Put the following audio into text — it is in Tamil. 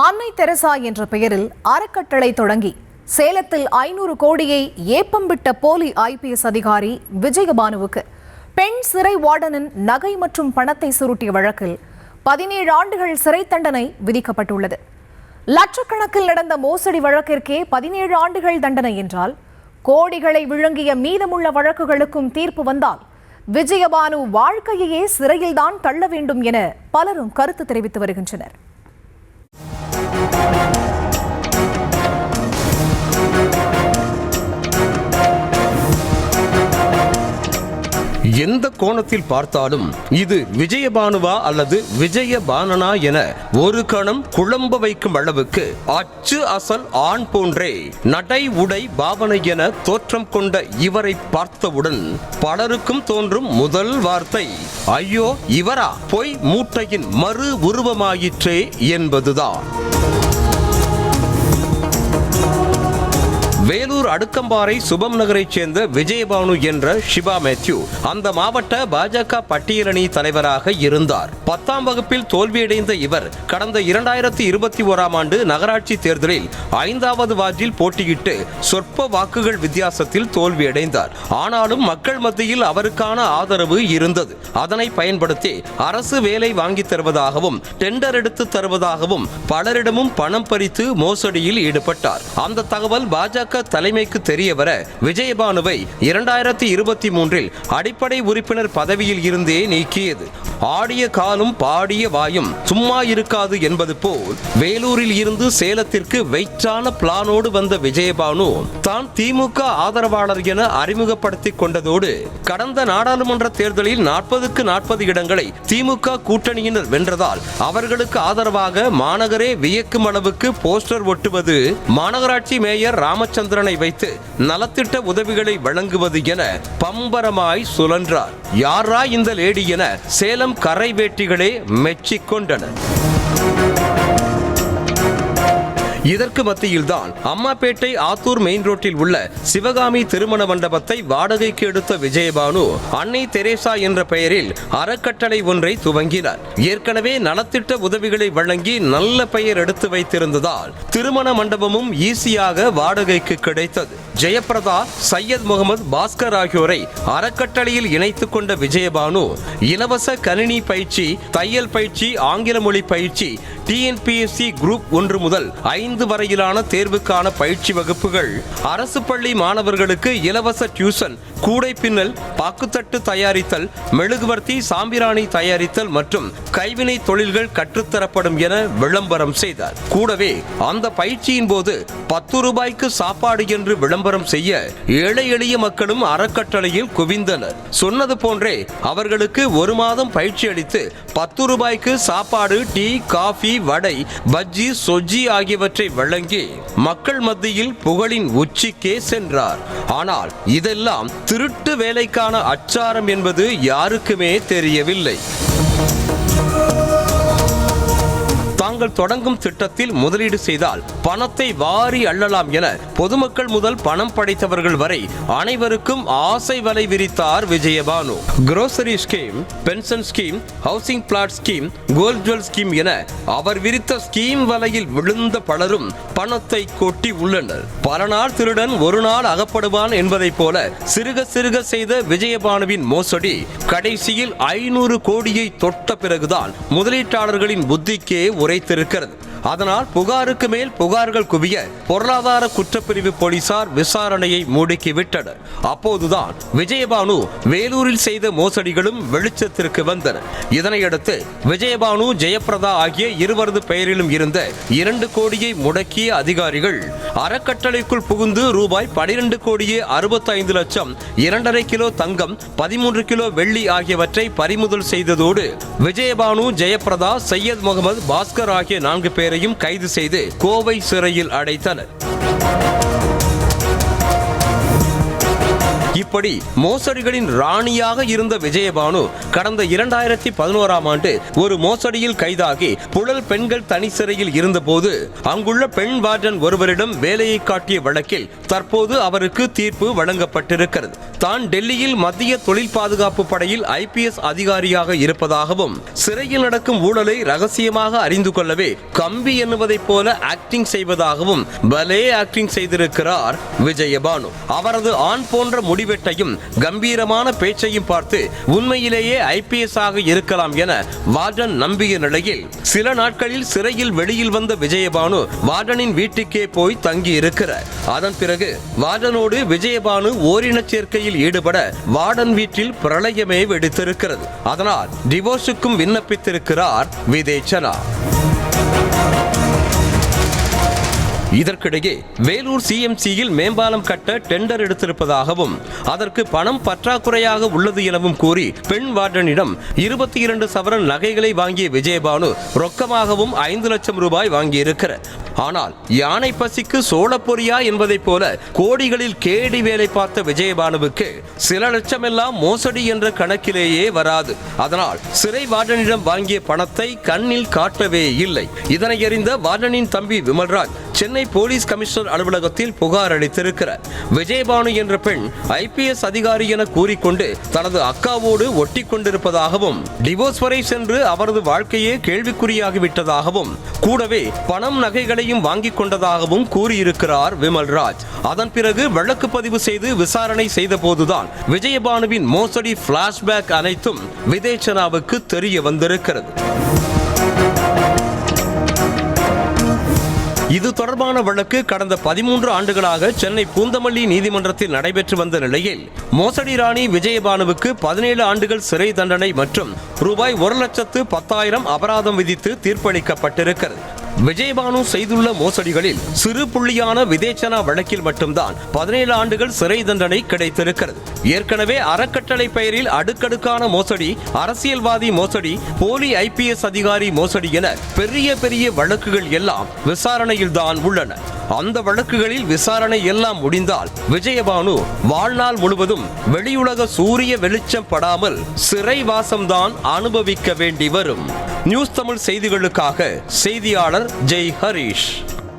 அன்னை தெரசா என்ற பெயரில் அறக்கட்டளை தொடங்கி சேலத்தில் 500 கோடியை ஏப்பம் விட்ட போலி IPS அதிகாரி விஜயபானுவுக்கு பெண் சிறை வார்டனின் நகை மற்றும் பணத்தை சுருட்டிய வழக்கில் 17 ஆண்டுகள் சிறை தண்டனை விதிக்கப்பட்டுள்ளது. லட்சக்கணக்கில் நடந்த மோசடி வழக்கிற்கே 17 ஆண்டுகள் தண்டனை என்றால் கோடிகளை விழுங்கிய மீதமுள்ள வழக்குகளுக்கும் தீர்ப்பு வந்தால் விஜயபானு வாழ்க்கையே சிறையில்தான் தள்ள வேண்டும் என பலரும் கருத்து தெரிவித்து வருகின்றனர். எந்த கோணத்தில் பார்த்தாலும் இது விஜயபானுவா அல்லது விஜயபானனா என ஒரு கணம் குழம்ப வைக்கும் அளவுக்கு அச்சு அசல் ஆண் போன்றே நடை உடை பாவனை என தோற்றம் கொண்ட இவரை பார்த்தவுடன் பலருக்கும் தோன்றும் முதல் வார்த்தை, ஐயோ இவரா பொய் மூட்டையின் மறு உருவமாயிற்றே என்பதுதான். வேலூர் அடுக்கம்பாறை சுபம் நகரைச் சேர்ந்த விஜயபானு என்ற ஷிபா மேத்யூ அந்த மாவட்ட பாஜக பட்டியலணி தலைவராக இருந்தார். 10ஆம் வகுப்பில் தோல்வியடைந்த இவர் கடந்த 2021ஆம் ஆண்டு நகராட்சி தேர்தலில் 5வது வார்டில் போட்டியிட்டு சொற்ப வாக்குகள் வித்தியாசத்தில் தோல்வியடைந்தார். ஆனாலும் மக்கள் மத்தியில் அவருக்கான ஆதரவு இருந்தது. அதனை பயன்படுத்தி அரசு வேலை வாங்கி தருவதாகவும் டெண்டர் எடுத்து தருவதாகவும் பலரிடமும் பணம் பறித்து மோசடியில் ஈடுபட்டார். அந்த தகவல் பாஜக தலைமைக்கு தெரிய வர விஜயபானுவை 2023இல் அடிப்படை உறுப்பினர் பதவியில் இருந்தே நீக்கியது. ஆடிய காலும் பாடிய வாயும் சும்மா இருக்காது என்பது போல் வேலூரில் இருந்து சேலத்திற்கு வெயிட்டான பிளானோடு வந்த விஜயபானு தான் திமுக ஆதரவாளர் என அறிமுகப்படுத்திக் கொண்டதோடு கடந்த நாடாளுமன்ற தேர்தலில் 40க்கு 40 இடங்களை திமுக கூட்டணியினர் வென்றதால் அவர்களுக்கு ஆதரவாக மாநகரே வியக்கும் அளவுக்கு போஸ்டர் ஒட்டுவது, மாநகராட்சி மேயர் ராமச்சந்திரனை வைத்து நலத்திட்ட உதவிகளை வழங்குவது என பம்பரமாய் சுழன்றார். யாரா இந்த லேடி என சேலம் கரை வேட்டிகளே மெச்சிக்கொண்டனர். இதற்கு மத்தியில்தான் அம்மாப்பேட்டை ஆத்தூர் மெயின் ரோட்டில் உள்ள சிவகாமி திருமண மண்டபத்தை வாடகைக்கு எடுத்த விஜயபானு அன்னை தெரசா என்ற பெயரில் அறக்கட்டளை ஒன்றை துவங்கினார். ஏற்கனவே நலத்திட்ட உதவிகளை வழங்கி நல்ல பெயர் எடுத்து வைத்திருந்ததால் திருமண மண்டபமும் ஈஸியாக வாடகைக்கு கிடைத்தது. ஜெயபிரதா, சையத் முகமது, பாஸ்கர் ஆகியோரை அறக்கட்டளையில் இணைத்துக் கொண்ட விஜயபானு இலவச கணினி பயிற்சி, தையல் பயிற்சி, ஆங்கில மொழி பயிற்சி, TNPSC குரூப் 1 முதல் 5 வரையிலான தேர்வுக்கான பயிற்சி வகுப்புகள், அரசு பள்ளி மாணவர்களுக்கு இலவச டியூஷன், கூடை பின்னல், பாக்குத்தட்டு தயாரித்தல், மெழுகுவர்த்தி, சாம்பிராணி தயாரித்தல் மற்றும் கைவினை தொழில்கள் கற்றுத்தரப்படும் என விளம்பரம் செய்தார். கூடவே அந்த பயிற்சியின் போது 10 ரூபாய்க்கு சாப்பாடு என்று விளம்பரம் செய்ய ஏழை எளிய மக்களும் அறக்கட்டளையில் குவிந்தனர். சொன்னது போன்றே அவர்களுக்கு 1 மாதம் பயிற்சி அளித்து 10 ரூபாய்க்கு சாப்பாடு, டீ, காஃபி, வடை, பஜ்ஜி, சொஜ்ஜி ஆகியவற்றை வழங்கி மக்கள் மத்தியில் புகழின் உச்சிக்கே சென்றார். ஆனால் இதெல்லாம் திருட்டு வேலைக்கான அச்சாரம் என்பது யாருக்குமே தெரியவில்லை. தாங்கள் தொடங்கும் திட்டத்தில் முதலீடு செய்தால் பணத்தை வாரி அள்ளலாம் என பொதுமக்கள் முதல் பணம் படைத்தவர்கள் வரை அனைவருக்கும் ஆசை வலை விரித்தார் Vijayabhanu. Grocery scheme, pension scheme, housing plot scheme, gold jewel scheme என அவர் விரித்த ஸ்கீம் வலையில் விழுந்த பலரும் பணத்தை கொட்டி உள்ளனர். பல நாள் திருடன் ஒரு நாள் அகப்படுவான் என்பதை போல சிறுக சிறுக செய்த விஜயபானுவின் மோசடி கடைசியில் 500 கோடியை தொட்ட பிறகுதான் முதலீட்டாளர்களின் புத்திக்கே உரைத்திருக்கிறது. அதனால் புகாருக்கு மேல் புகார்கள் குவிய பொருளாதார குற்றப்பிரிவு போலீசார் விசாரணையை முடுக்கிவிட்டனர். அப்போதுதான் விஜயபானு வேலூரில் செய்த மோசடிகளும் வெளிச்சத்திற்கு வந்தன. இதனையடுத்து விஜயபானு, ஜெயபிரதா ஆகிய இருவரது பெயரிலும் இருந்த 2 கோடியை முடக்கிய அதிகாரிகள் அறக்கட்டளைக்குள் புகுந்து ரூபாய் 12 கோடியே 65 லட்சம், 2.5 கிலோ தங்கம், 13 கிலோ வெள்ளி ஆகியவற்றை பறிமுதல் செய்ததோடு விஜயபானு, ஜெயபிரதா, சையத் முகமது, பாஸ்கர் ஆகிய 4 பேரையும் கைது செய்து கோவை சிறையில் அடைத்தனர். இப்படி மோசடிகளின் ராணியாக இருந்த விஜயபானு கடந்த 2011ஆம் ஆண்டு ஒரு மோசடியில் கைதாகி புழல் பெண்கள் தனி சிறையில் இருந்தபோது அங்குள்ள பெண் வார்டன் ஒருவரிடம் வேலையை காட்டிய வழக்கில் தற்போது அவருக்கு தீர்ப்பு வழங்கப்பட்டிருக்கிறது. தான் டெல்லியில் மத்திய தொழில் பாதுகாப்பு படையில் IPS அதிகாரியாக இருப்பதாகவும் சிறையில் நடக்கும் ஊழலை ரகசியமாக அறிந்து கொள்ளவே கம்பி எண்ணுவதைப் போல ஆக்டிங் செய்வதாகவும் பலே ஆக்டிங் செய்திருக்கிறார் விஜயபானு. அவரது ஆண் போன்ற முடிவெட்டையும் கம்பீரமான பேச்சையும் பார்த்து உண்மையிலேயே IPS ஆக இருக்கலாம் என வார்டன் நம்பிய நிலையில் சில நாட்களில் சிறையில் வெளியில் வந்த விஜயபானு வார்டனின் வீட்டுக்கே போய் தங்கி இருக்கிறார். அதன் பிறகு வார்டனோடு விஜயபானு ஓரினச் சேர்க்கையில் ஈடுபட வார்டன் வீட்டில் பிரளயமே வெடித்திருக்கிறது. அதனால் டிவோர்ஸுக்கும் விண்ணப்பித்திருக்கிறார் விதேச்சனா. இதற்கிடையே வேலூர் CMCயில் மேம்பாலம் கட்ட டெண்டர் எடுத்திருப்பதாகவும் அதற்கு பணம் பற்றாக்குறையாக உள்ளது எனவும் கூறி பெண் வார்டனிடம் 22 சவரன் நகைகளை வாங்கிய விஜயபானு ரொக்கமாகவும் 5 லட்சம் ரூபாய் வாங்கியிருக்கிறார். ஆனால் யானை பசிக்கு சோளப்பொரியா என்பதைப் போல கோடிகளில் கேடி வேலை பார்த்த விஜயபானுவுக்கு சில லட்சமெல்லாம் மோசடி என்ற கணக்கிலேயே வராது. அதனால் சிறை வார்டனிடம் வாங்கிய பணத்தை கண்ணில் காட்டவே இல்லை. இதனை அறிந்த வார்டனின் தம்பி விமல்ராஜ் சென்னை போலீஸ் கமிஷனர் அலுவலகத்தில் புகார் அளித்திருக்கிறார். விஜயபானு என்ற பெண் IPS அதிகாரி என கூறிக்கொண்டு தனது அக்காவோடு ஒட்டி கொண்டிருப்பதாகவும் டிவோர்ஸ் வரை சென்று அவரது வாழ்க்கையே கேள்விக்குறியாகிவிட்டதாகவும் கூடவே பணம் நகைகளையும் வாங்கிக் கொண்டதாகவும் கூறியிருக்கிறார் விமல்ராஜ். அதன் பிறகு வழக்கு பதிவு செய்து விசாரணை செய்த போதுதான் விஜயபானுவின் மோசடி பிளாஷ்பேக் அனைத்தும் விதேச்சனாவுக்கு தெரிய வந்திருக்கிறது. இது தொடர்பான வழக்கு கடந்த 13 ஆண்டுகளாக சென்னை பூந்தமல்லி நீதிமன்றத்தில் நடைபெற்று வந்த நிலையில் மோசடி ராணி விஜயபானுவுக்கு 17 ஆண்டுகள் சிறை தண்டனை மற்றும் ரூபாய் 1,10,000 அபராதம் விதித்து தீர்ப்பளிக்கப்பட்டிருக்கிறது. விஜயபானு செய்துள்ள மோசடிகளில் சிறு புள்ளியான விதேச்சனா வழக்கில் மட்டும்தான் 17 ஆண்டுகள் சிறை தண்டனை கிடைத்திருக்கிறது. ஏற்கனவே அறக்கட்டளை பெயரில் அடுக்கடுக்கான மோசடி, அரசியல்வாதி மோசடி, போலி IPS அதிகாரி மோசடி என பெரிய பெரிய வழக்குகள் எல்லாம் விசாரணையில் தான் உள்ளன. அந்த வழக்குகளில் விசாரணை எல்லாம் முடிந்தால் விஜயபானு வாழ்நாள் முழுவதும் வெளியுலக சூரிய வெளிச்சம் படாமல் சிறை வாசம்தான் அனுபவிக்க வேண்டி வரும். நியூஸ் தமிழ் செய்திகளுக்காக செய்தியாளர் ஜெய் ஹரிஷ்.